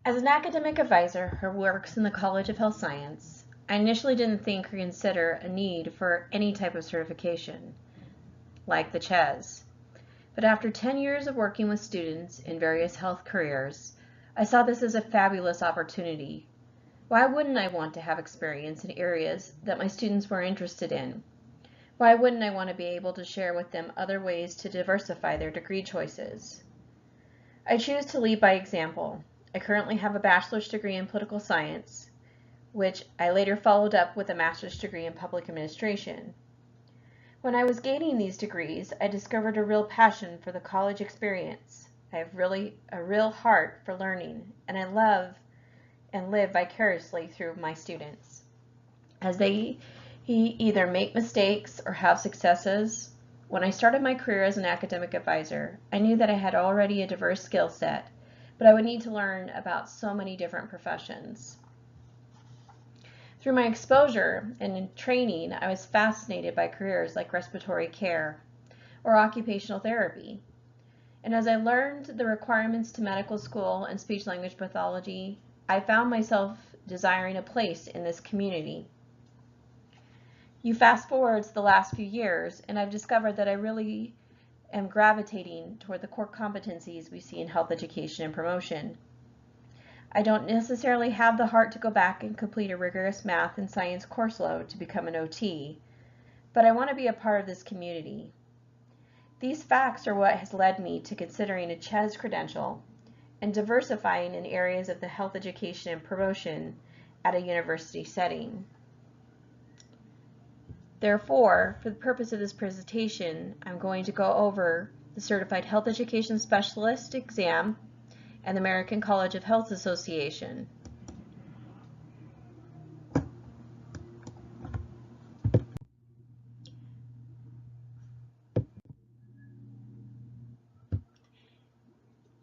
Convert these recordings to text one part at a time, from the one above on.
As an academic advisor who works in the College of Health Science, I initially didn't think or consider a need for any type of certification, like the CHES. But after 10 years of working with students in various health careers, I saw this as a fabulous opportunity. Why wouldn't I want to have experience in areas that my students were interested in? Why wouldn't I want to be able to share with them other ways to diversify their degree choices? I choose to lead by example. I currently have a bachelor's degree in political science, which I later followed up with a master's degree in public administration. When I was gaining these degrees, I discovered a real passion for the college experience. I have a real heart for learning, and I love and live vicariously through my students. As they either make mistakes or have successes, when I started my career as an academic advisor, I knew that I had already a diverse skill set, but I would need to learn about so many different professions. Through my exposure and in training, I was fascinated by careers like respiratory care or occupational therapy. And as I learned the requirements to medical school and speech-language pathology, I found myself desiring a place in this community. You fast forward to the last few years, and I've discovered that I really am gravitating toward the core competencies we see in health education and promotion. I don't necessarily have the heart to go back and complete a rigorous math and science course load to become an OT, but I want to be a part of this community. These facts are what has led me to considering a CHES credential and diversifying in areas of the health education and promotion at a university setting. Therefore, for the purpose of this presentation, I'm going to go over the Certified Health Education Specialist exam and the American College of Health Association.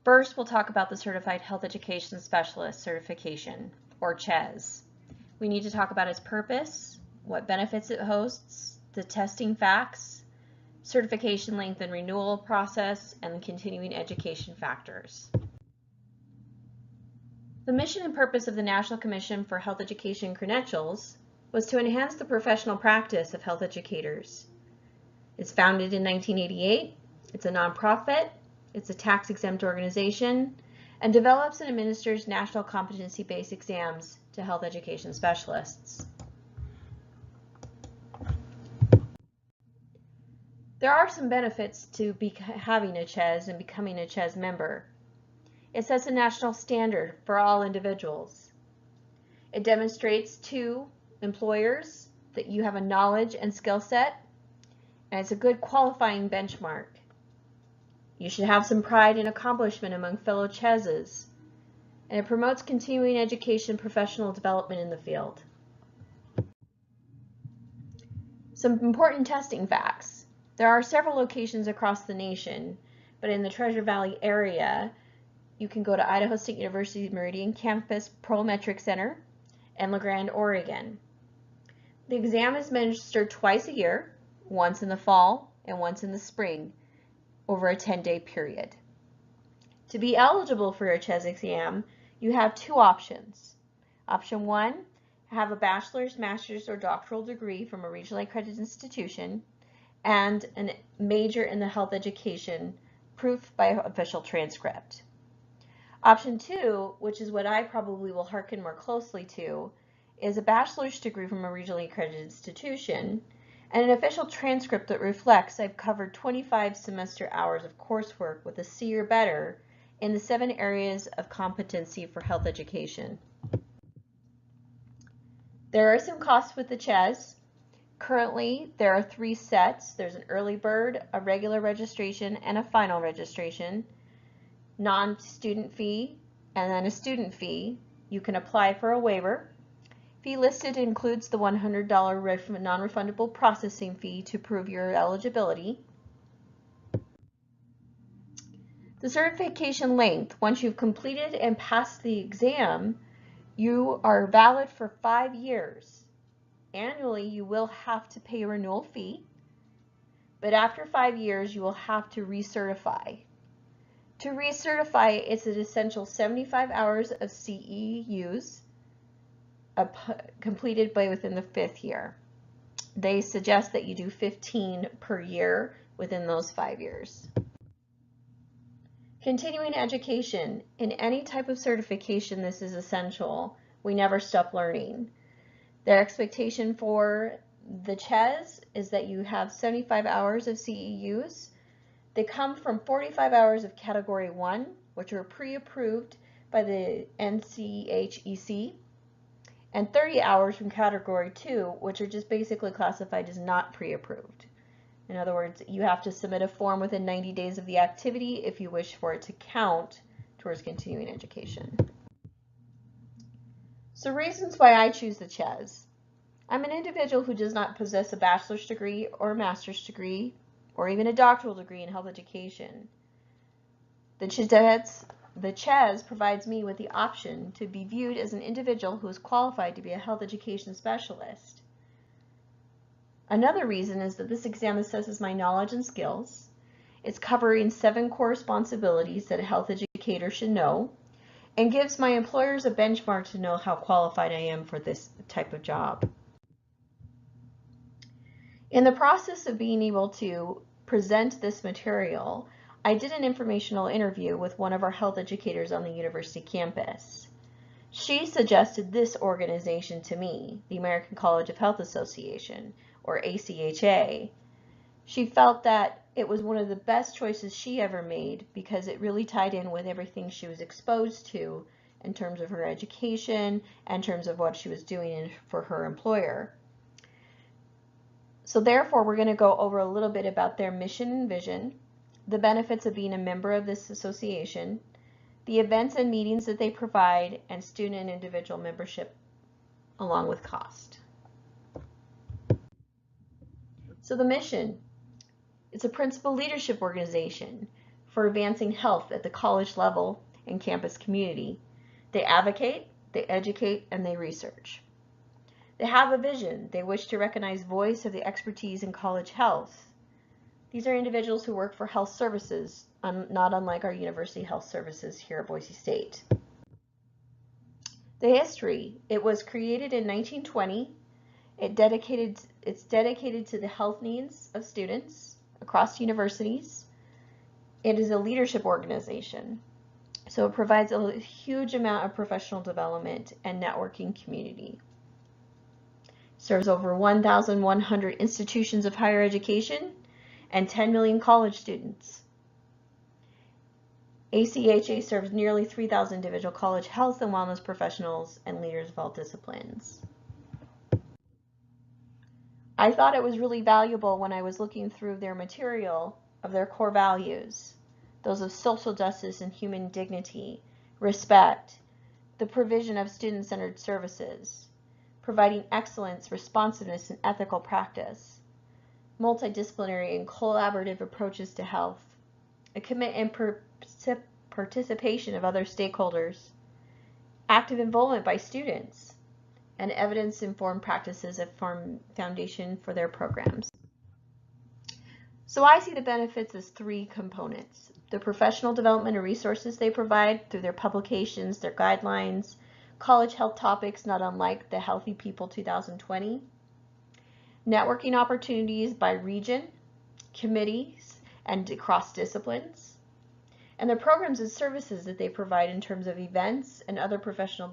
First, we'll talk about the Certified Health Education Specialist certification, or CHES. We need to talk about its purpose, what benefits it hosts, the testing facts, certification length and renewal process, and continuing education factors. The mission and purpose of the National Commission for Health Education Credentials was to enhance the professional practice of health educators. It's founded in 1988, it's a nonprofit, it's a tax-exempt organization, and develops and administers national competency-based exams to health education specialists. There are some benefits to having a CHES and becoming a CHES member. It sets a national standard for all individuals. It demonstrates to employers that you have a knowledge and skill set, and it's a good qualifying benchmark. You should have some pride and accomplishment among fellow CHESs, and it promotes continuing education and professional development in the field. Some important testing facts. There are several locations across the nation, but in the Treasure Valley area, you can go to Idaho State University Meridian Campus Prometric Center and La Grande, Oregon. The exam is administered twice a year, once in the fall and once in the spring, over a 10-day period. To be eligible for a CHES exam, you have two options. Option 1, have a bachelor's, master's, or doctoral degree from a regionally accredited institution and a major in the health education, proof by official transcript. Option 2, which is what I probably will hearken more closely to, is a bachelor's degree from a regionally accredited institution and an official transcript that reflects I've covered 25 semester hours of coursework with a C or better in the 7 areas of competency for health education. There are some costs with the CHES. Currently, there are 3 sets. There's an early bird, a regular registration, and a final registration. Non-student fee, and then a student fee. You can apply for a waiver. Fee listed includes the $100 non-refundable processing fee to prove your eligibility. The certification length, once you've completed and passed the exam, you are valid for 5 years. Annually, you will have to pay a renewal fee, but after 5 years, you will have to recertify. To recertify, it's an essential 75 hours of CEUs completed by within the 5th year. They suggest that you do 15 per year within those 5 years. Continuing education. In any type of certification, this is essential. We never stop learning. Their expectation for the CHES is that you have 75 hours of CEUs. They come from 45 hours of Category 1, which are pre-approved by the NCHEC, and 30 hours from Category 2, which are just basically classified as not pre-approved. In other words, you have to submit a form within 90 days of the activity if you wish for it to count towards continuing education. So reasons why I choose the CHES. I'm an individual who does not possess a bachelor's degree or a master's degree or even a doctoral degree in health education. The CHES provides me with the option to be viewed as an individual who is qualified to be a health education specialist. Another reason is that this exam assesses my knowledge and skills. It's covering 7 core responsibilities that a health educator should know and gives my employers a benchmark to know how qualified I am for this type of job. In the process of being able to present this material, I did an informational interview with one of our health educators on the university campus. She suggested this organization to me, the American College of Health Association, or ACHA. She felt that it was one of the best choices she ever made because it really tied in with everything she was exposed to in terms of her education and in terms of what she was doing for her employer. So therefore, we're going to go over a little bit about their mission and vision, the benefits of being a member of this association, the events and meetings that they provide, and student and individual membership along with cost. So the mission, it's a principal leadership organization for advancing health at the college level and campus community. They advocate, they educate, and they research. They have a vision. They wish to recognize voice of the expertise in college health. These are individuals who work for health services, not unlike our university health services here at Boise State. The history, it was created in 1920. It's dedicated to the health needs of students across universities. It is a leadership organization, so it provides a huge amount of professional development and networking community. Serves over 1,100 institutions of higher education and 10 million college students. ACHA serves nearly 3,000 individual college health and wellness professionals and leaders of all disciplines. I thought it was really valuable when I was looking through their material of their core values, those of social justice and human dignity, respect, the provision of student-centered services, providing excellence, responsiveness, and ethical practice, multidisciplinary and collaborative approaches to health, a commitment and participation of other stakeholders, active involvement by students, and evidence-informed practices that form foundation for their programs. So I see the benefits as 3 components: the professional development and resources they provide through their publications, their guidelines, college health topics not unlike the Healthy People 2020, networking opportunities by region, committees, and across disciplines, and the programs and services that they provide in terms of events and other professional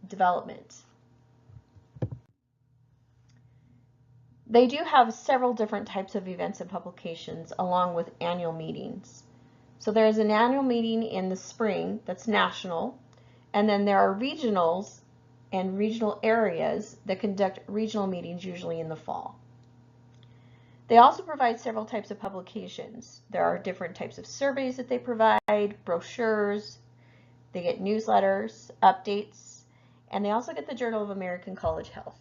development. They do have several different types of events and publications along with annual meetings. So there is an annual meeting in the spring that's national, and then there are regionals and regional areas that conduct regional meetings usually in the fall. They also provide several types of publications. There are different types of surveys that they provide, brochures, they get newsletters, updates, and they also get the Journal of American College Health.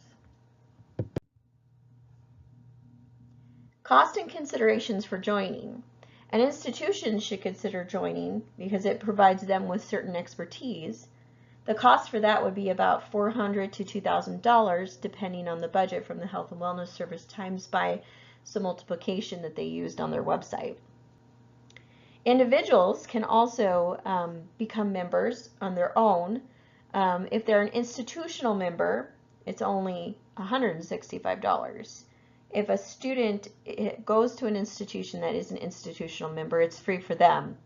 Cost and considerations for joining. An institution should consider joining because it provides them with certain expertise. The cost for that would be about $400 to $2,000 depending on the budget from the Health and Wellness Service times by some multiplication that they used on their website. Individuals can also become members on their own. If they're an institutional member, it's only $165. If a student goes to an institution that is an institutional member, it's free for them,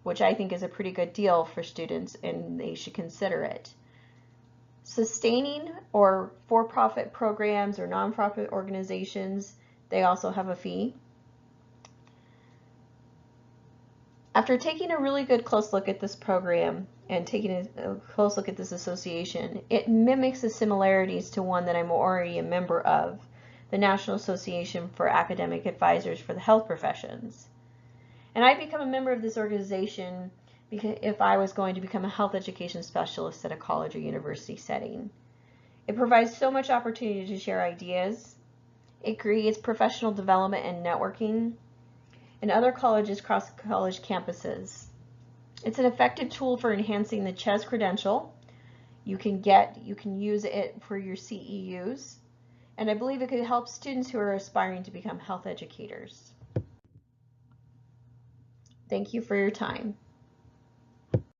which I think is a pretty good deal for students, and they should consider it. Sustaining or for-profit programs or nonprofit organizations, they also have a fee. After taking a really good close look at this program and taking a close look at this association, it mimics the similarities to one that I'm already a member of, the National Association for Academic Advisors for the Health Professions. And I'd become a member of this organization because if I was going to become a health education specialist at a college or university setting. It provides so much opportunity to share ideas. It creates professional development and networking in other colleges across college campuses. It's an effective tool for enhancing the CHES credential. You can use it for your CEUs, and I believe it could help students who are aspiring to become health educators. Thank you for your time.